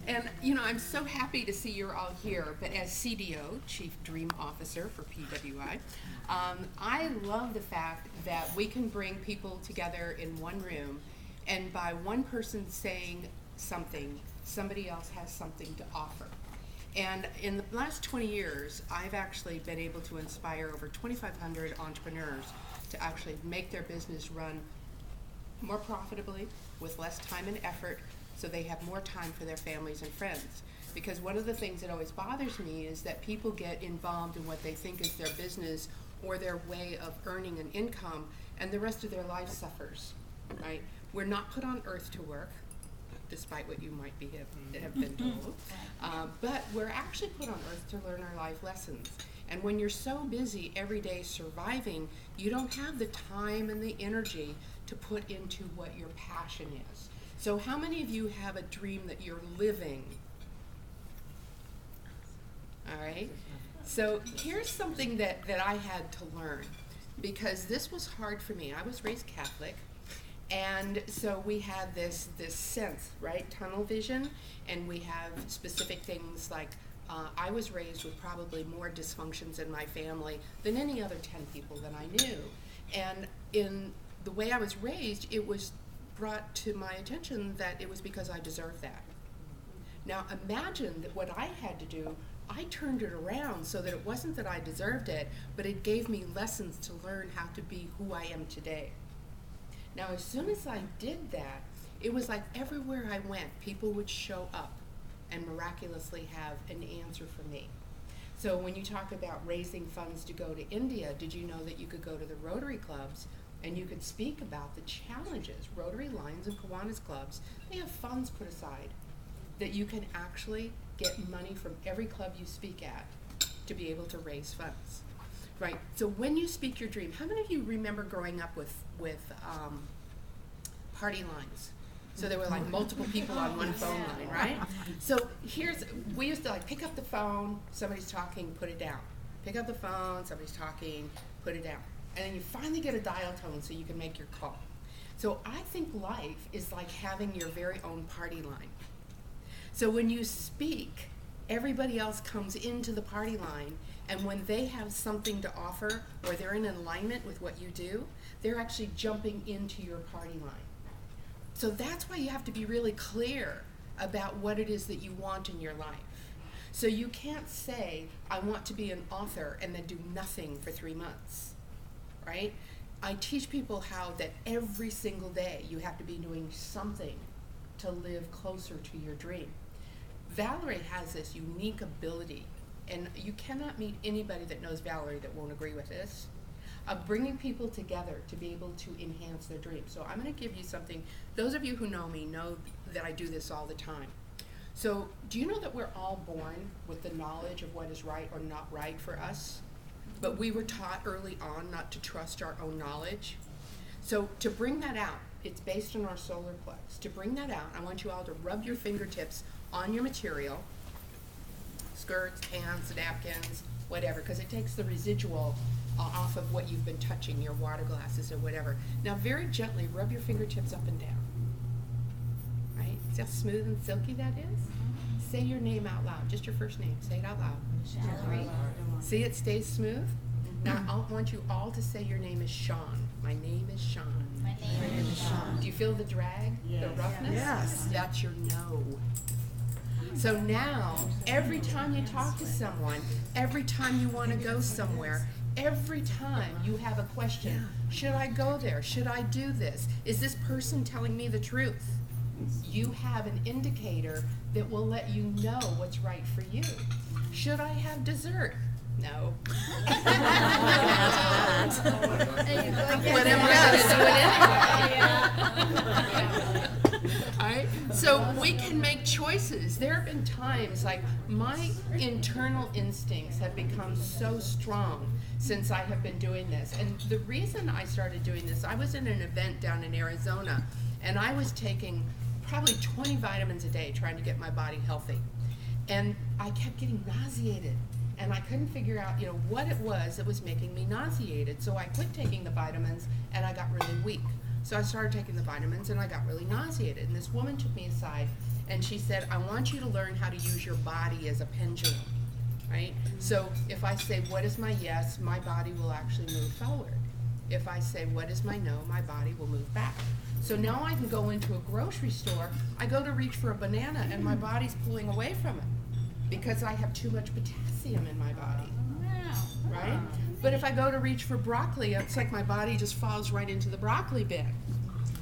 And, I'm so happy to see you're all here, but as CDO, Chief Dream Officer for PWI, I love the fact that we can bring people together in one room, and by one person saying something, somebody else has something to offer. And in the last 20 years, I've actually been able to inspire over 2,500 entrepreneurs to actually make their business run more profitably, with less time and effort, so they have more time for their families and friends. Because one of the things that always bothers me is that people get involved in what they think is their business or their way of earning an income, and the rest of their life suffers, right? We're not put on earth to work, despite what you might have been told, but we're actually put on earth to learn our life lessons. And when you're so busy every day surviving, you don't have the time and the energy to put into what your passion is. So how many of you have a dream that you're living? All right. So here's something that I had to learn, because this was hard for me. I was raised Catholic, and so we had this sense, right, tunnel vision, and we have specific things like I was raised with probably more dysfunctions in my family than any other 10 people that I knew. And in the way I was raised, it was brought to my attention that it was because I deserved that. Now imagine that what I had to do, I turned it around so that it wasn't that I deserved it, but it gave me lessons to learn how to be who I am today. Now as soon as I did that, it was like everywhere I went, people would show up and miraculously have an answer for me. So when you talk about raising funds to go to India, did you know that you could go to the Rotary clubs and you could speak about the challenges? Rotary, Lions, and Kiwanis clubs, they have funds put aside that you can actually get money from every club you speak at to be able to raise funds, right? So when you speak your dream, how many of you remember growing up with party lines? So there were like multiple people on one phone line, right? So we used to like pick up the phone, somebody's talking, put it down. Pick up the phone, somebody's talking, put it down. And then you finally get a dial tone so you can make your call. So I think life is like having your very own party line. So when you speak, everybody else comes into the party line, and when they have something to offer or they're in alignment with what you do, they're actually jumping into your party line. So that's why you have to be really clear about what it is that you want in your life. So you can't say, I want to be an author, and then do nothing for 3 months, right? I teach people how that every single day you have to be doing something to live closer to your dream. Valerie has this unique ability, and you cannot meet anybody that knows Valerie that won't agree with this, of bringing people together to be able to enhance their dreams. So I'm going to give you something. Those of you who know me know that I do this all the time. So do you know that we're all born with the knowledge of what is right or not right for us? But we were taught early on not to trust our own knowledge. So to bring that out, it's based on our solar plex. To bring that out, I want you all to rub your fingertips on your material, skirts, pants, napkins, whatever, because it takes the residual off of what you've been touching, your water glasses or whatever. Now very gently rub your fingertips up and down. Right? See how smooth and silky that is? Say your name out loud, just your first name. Say it out loud. Valerie. See, it stays smooth? Now I want you all to say your name is Sean. My name is Sean. My name is Sean. Do you feel the drag, the roughness? Yes. That's your no. So now, every time you talk to someone, every time you want to go somewhere, every time you have a question, should I go there? Should I do this? Is this person telling me the truth? You have an indicator that will let you know what's right for you. Should I have dessert? No. But am I going to do it anyway? All right? So we can make choices. There have been times, like, my internal instincts have become so strong since I have been doing this. And the reason I started doing this, I was in an event down in Arizona, and I was taking probably 20 vitamins a day trying to get my body healthy. And I kept getting nauseated. And I couldn't figure out, what it was that was making me nauseated. So I quit taking the vitamins, and I got really weak. So I started taking the vitamins, and I got really nauseated. And this woman took me aside, And she said, I want you to learn how to use your body as a pendulum, right? So if I say, what is my yes, my body will actually move forward. If I say, what is my no, my body will move back. So now I can go into a grocery store, I go to reach for a banana and my body's pulling away from it because I have too much potassium in my body, right? But if I go to reach for broccoli, it's like my body just falls right into the broccoli bin.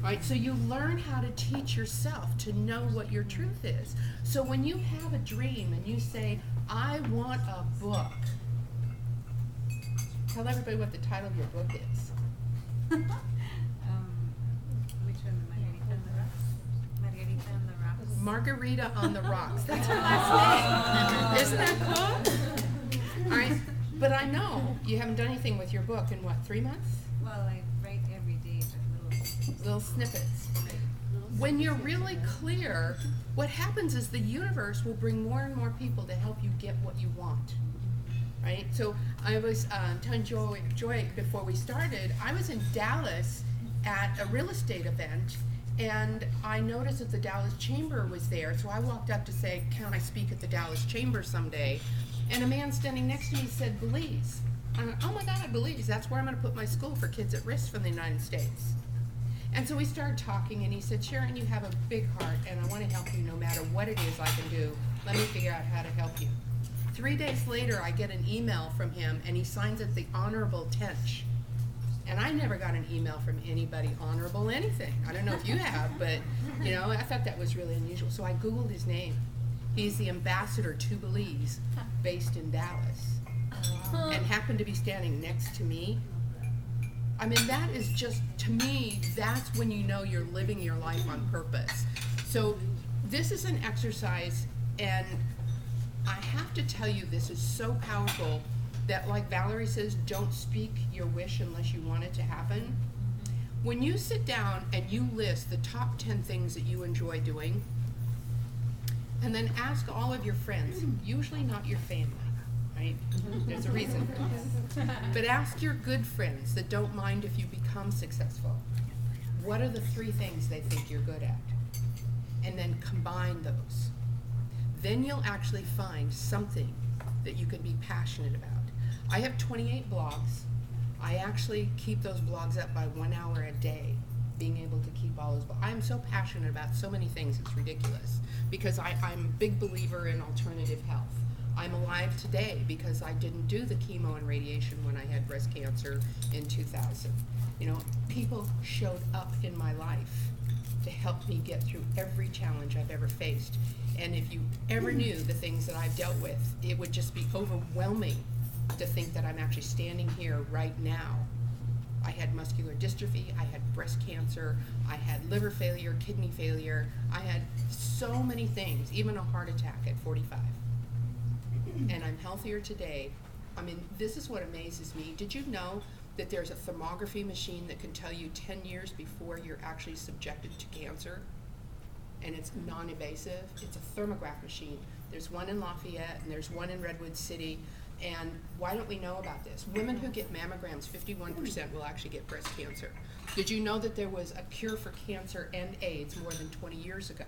Right? So you learn how to teach yourself to know what your truth is. So when you have a dream and you say, I want a book, tell everybody what the title of your book is. Which one? Margarita on the Rocks? Margarita on the Rocks. That's her last name. Isn't that cool? All right. But I know you haven't done anything with your book in what, 3 months? Well, I write every day, but Little snippets. When you're really clear, what happens is the universe will bring more and more people to help you get what you want, right? So I was telling Joy before we started, I was in Dallas at a real estate event, and I noticed that the Dallas Chamber was there, so I walked up to say, can I speak at the Dallas Chamber someday? And a man standing next to me said, Belize. I went, oh my God, Belize, that's where I'm gonna put my school for kids at risk from the United States. And so we started talking, and he said, Sharon, you have a big heart, and I want to help you no matter what it is I can do. Let me figure out how to help you. 3 days later, I get an email from him, and he signs it the Honorable Tench. And I never got an email from anybody honorable anything. I don't know if you have, but you know, I thought that was really unusual. So I Googled his name. He's the ambassador to Belize, based in Dallas, and happened to be standing next to me. I mean, that is just, to me, that's when you know you're living your life on purpose. So this is an exercise, and I have to tell you, this is so powerful that, like Valerie says, don't speak your wish unless you want it to happen. When you sit down and you list the top 10 things that you enjoy doing, and then ask all of your friends, usually not your family, right? There's a reason for this. But ask your good friends that don't mind if you become successful, what are the 3 things they think you're good at? And then combine those. Then you'll actually find something that you can be passionate about. I have 28 blogs. I actually keep those blogs up by 1 hour a day, being able to keep all those blogs. I'm so passionate about so many things, it's ridiculous, because I'm a big believer in alternative health. I'm alive today because I didn't do the chemo and radiation when I had breast cancer in 2000. You know, people showed up in my life to help me get through every challenge I've ever faced. And if you ever knew the things that I've dealt with, it would just be overwhelming to think that I'm actually standing here right now. I had muscular dystrophy, I had breast cancer, I had liver failure, kidney failure, I had so many things, even a heart attack at 45. And I'm healthier today. I mean, this is what amazes me. Did you know that there's a thermography machine that can tell you 10 years before you're actually subjected to cancer? And it's non-invasive. It's a thermograph machine. There's one in Lafayette and there's one in Redwood City. And why don't we know about this? Women who get mammograms, 51% will actually get breast cancer. Did you know that there was a cure for cancer and AIDS more than 20 years ago?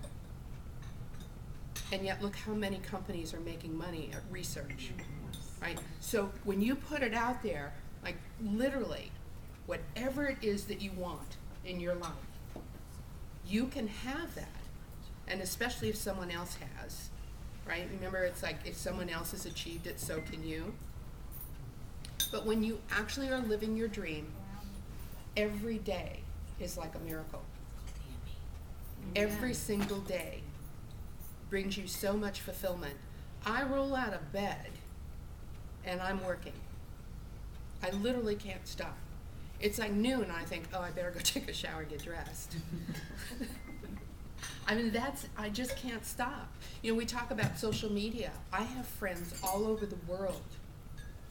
And yet look how many companies are making money at research, right? So when you put it out there, like literally, whatever it is that you want in your life, you can have that. And especially if someone else has, right? Remember, it's like if someone else has achieved it, so can you. But when you actually are living your dream, every day is like a miracle. Every single day brings you so much fulfillment. I roll out of bed and I'm working. I literally can't stop. It's like noon and I think, oh, I better go take a shower and get dressed. I mean, I just can't stop. You know, we talk about social media. I have friends all over the world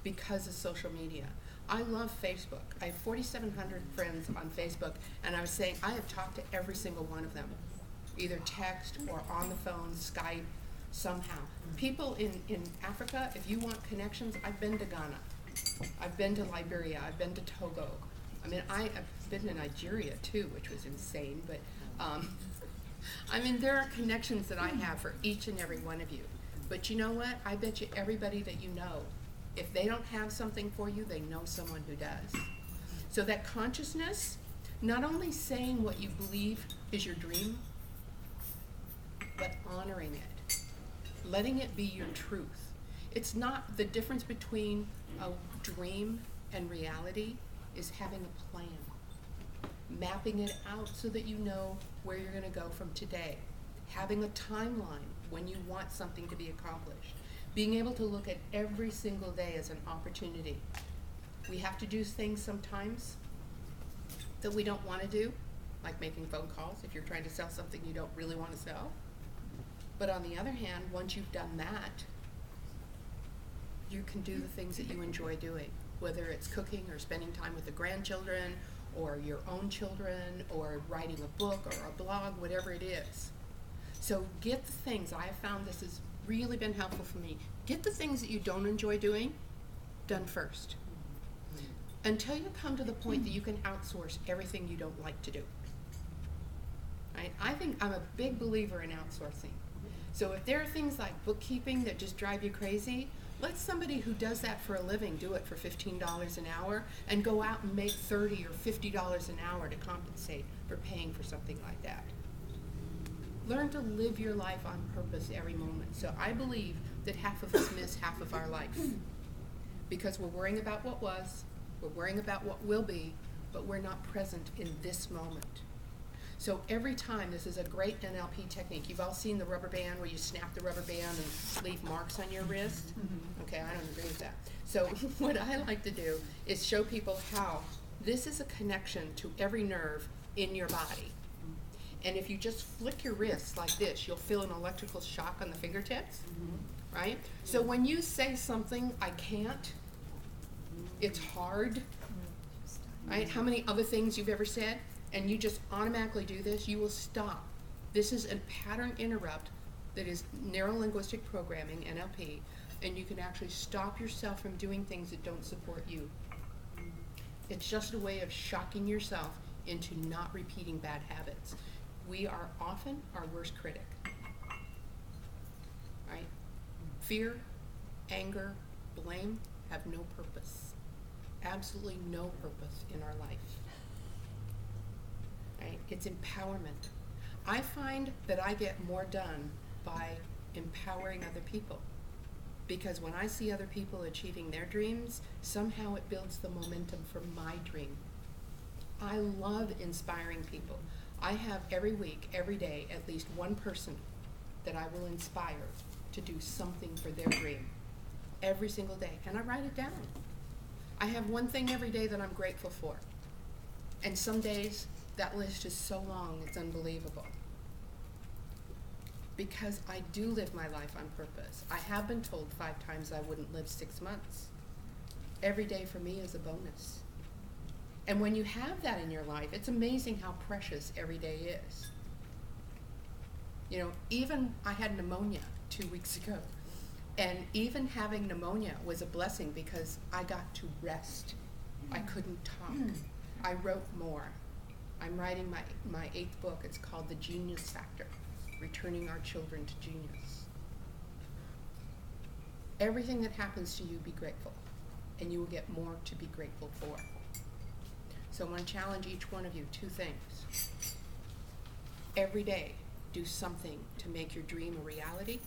because of social media. I love Facebook. I have 4,700 friends on Facebook, and I was saying I have talked to every single one of them, either text or on the phone, Skype, somehow. People in Africa, if you want connections, I've been to Ghana. I've been to Liberia. I've been to Togo. I mean, I've been to Nigeria too, which was insane, but I mean, there are connections that I have for each and every one of you. But you know what? I bet you everybody that you know, if they don't have something for you, they know someone who does. So that consciousness, not only saying what you believe is your dream, but honoring it, letting it be your truth. It's not the difference between a dream and reality is having a plan, mapping it out so that you know where you're going to go from today, having a timeline when you want something to be accomplished, being able to look at every single day as an opportunity. We have to do things sometimes that we don't want to do, like making phone calls if you're trying to sell something you don't really want to sell. But on the other hand, once you've done that, you can do the things that you enjoy doing, whether it's cooking or spending time with the grandchildren or your own children or writing a book or a blog, whatever it is. So get the things, I have found this has really been helpful for me, get the things that you don't enjoy doing done first, until you come to the point that you can outsource everything you don't like to do. Right? I think I'm a big believer in outsourcing. So if there are things like bookkeeping that just drive you crazy, let somebody who does that for a living do it for $15 an hour and go out and make $30 or $50 an hour to compensate for paying for something like that. Learn to live your life on purpose every moment. So I believe that half of us miss half of our life because we're worrying about what was, we're worrying about what will be, but we're not present in this moment. So every time, this is a great NLP technique. You've all seen the rubber band where you snap the rubber band and leave marks on your wrist? Okay, I don't agree with that. So what I like to do is show people how this is a connection to every nerve in your body. And if you just flick your wrists like this, you'll feel an electrical shock on the fingertips, right? So when you say something, I can't, it's hard, right? How many other things you've ever said? And you just automatically do this, you will stop. This is a pattern interrupt that is neuro-linguistic programming, NLP, and you can actually stop yourself from doing things that don't support you. It's just a way of shocking yourself into not repeating bad habits. We are often our worst critic, right? Fear, anger, blame have no purpose. Absolutely no purpose in our life. Right? It's empowerment. I find that I get more done by empowering other people, because when I see other people achieving their dreams, somehow it builds the momentum for my dream. I love inspiring people. I have every week, every day, at least one person that I will inspire to do something for their dream. Every single day. And I write it down. I have one thing every day that I'm grateful for. And some days, that list is so long, it's unbelievable. Because I do live my life on purpose. I have been told 5 times I wouldn't live 6 months. Every day for me is a bonus. And when you have that in your life, it's amazing how precious every day is. You know, even I had pneumonia 2 weeks ago. And even having pneumonia was a blessing because I got to rest. I couldn't talk. I wrote more. I'm writing my 8th book. It's called The Genius Factor, Returning Our Children to Genius. Everything that happens to you, be grateful, and you will get more to be grateful for. So I want to challenge each one of you 2 things. Every day, do something to make your dream a reality,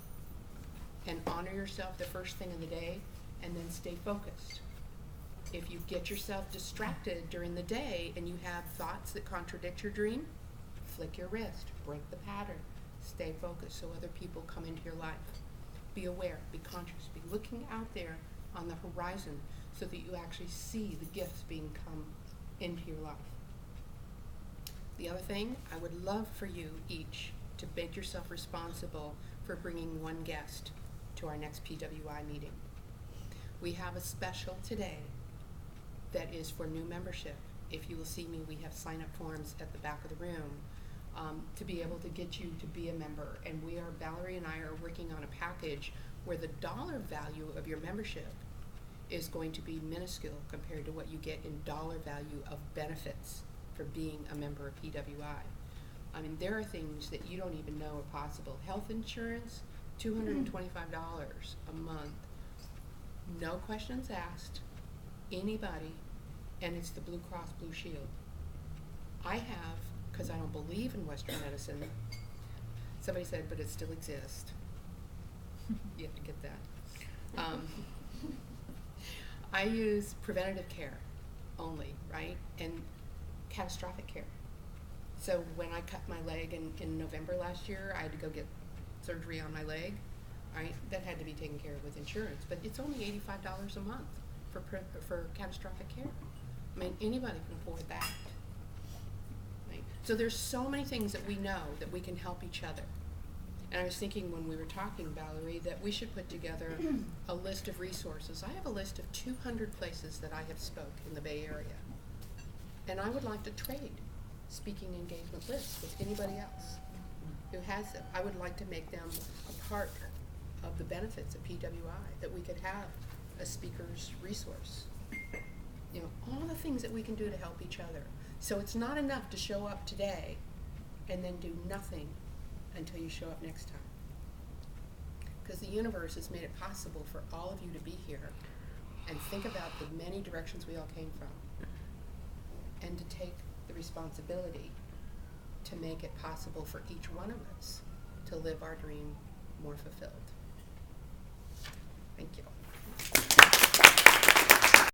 and honor yourself the first thing in the day, and then stay focused. If you get yourself distracted during the day and you have thoughts that contradict your dream, flick your wrist, break the pattern, stay focused so other people come into your life. Be aware, be conscious, be looking out there on the horizon so that you actually see the gifts being come into your life. The other thing, I would love for you each to make yourself responsible for bringing one guest to our next PWI meeting. We have a special today that is for new membership. If you will see me, we have sign-up forms at the back of the room to be able to get you to be a member. And Valerie and I are working on a package where the dollar value of your membership is going to be minuscule compared to what you get in dollar value of benefits for being a member of PWI. I mean, there are things that you don't even know are possible. Health insurance, $225 a month, no questions asked, anybody, and it's the Blue Cross Blue Shield. I have, because I don't believe in Western medicine, somebody said, but it still exists. You have to get that. I use preventative care only, right? And catastrophic care. So when I cut my leg in November last year, I had to go get surgery on my leg, right? That had to be taken care of with insurance, but it's only $85 a month for catastrophic care. I mean, anybody can afford that. Right? So there's so many things that we know that we can help each other. And I was thinking when we were talking, Valerie, that we should put together a list of resources. I have a list of 200 places that I have spoke in the Bay Area. And I would like to trade speaking engagement lists with anybody else who has them. I would like to make them a part of the benefits of PWI, that we could have a speaker's resource. You know, all the things that we can do to help each other. So it's not enough to show up today and then do nothing until you show up next time. Because the universe has made it possible for all of you to be here and think about the many directions we all came from, and to take the responsibility to make it possible for each one of us to live our dream more fulfilled. Thank you.